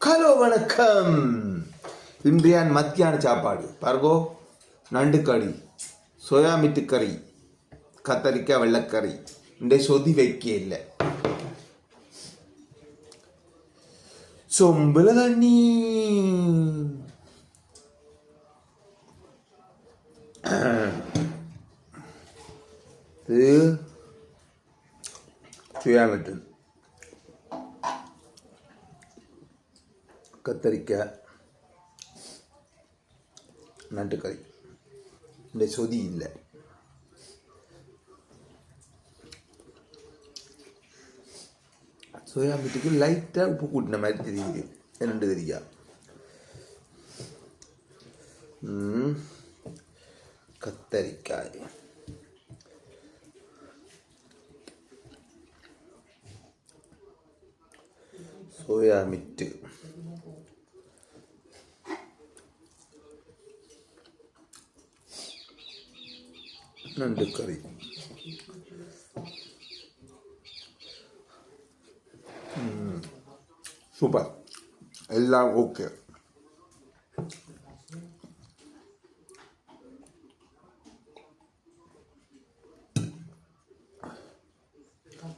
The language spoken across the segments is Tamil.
ஹலோ வணக்கம். இன்றைய மத்தியான சாப்பாடு பாருங்கோ. நண்டு கறி, சோயா மீட்டு கறி, கத்தரிக்காய் வெள்ளைக்கறி. இன்றைய சொதி வைக்க இல்லை. சொம்புல தண்ணி. இது சோயா மீட்டு, கத்தரிக்காய், நண்டுக்கறி. இந்த சொதி இல்லை. சோயா மீட்டுக்கு லைட்டாக உப்பு கூட்டின மாதிரி தெரியுது. என்னண்டு தெரியா? கத்தரிக்காய், சோயா மீட்டு, நண்டுக்கறி. சூப்பர், எல்லாம் ஓகே.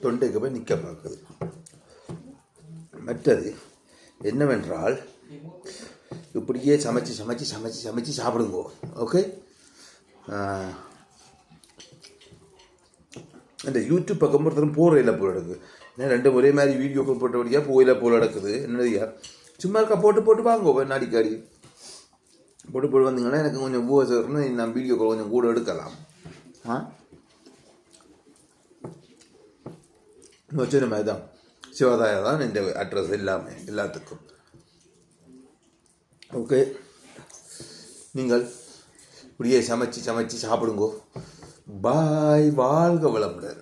தொண்டைக்கு போய் நிற்க பார்க்குது. மற்றது என்னவென்றால், இப்படியே சமைச்சு சமைச்சு சமைச்சு சமைச்சு சாப்பிடுங்கோ. ஓகே. இந்த யூடியூப் பக்கம் ஒருத்தரும் போகிற போல் எடுக்குது. ஏன்னா 2 ஒரே மாதிரி வீடியோக்கள் போட்டபடியாக போயில போல் எடுக்குது. என்னதையா சும்மா இருக்கா போட்டு போட்டு வாங்கோ. அடிக்கடி போட்டு போட்டு வந்தீங்கன்னா எனக்கு கொஞ்சம் வியூவர்ஸ்னு நான் வீடியோக்கள் கொஞ்சம் கூட எடுக்கலாம். வச்சுன மாதிரி தான் சிவதாயா தான் இந்த அட்ரஸ் எல்லாமே எல்லாத்துக்கும். ஓகே. நீங்கள் இப்படியே சமைச்சு சமைச்சு சாப்பிடுங்கோ. பாய். வாழ்க வளமுடன்.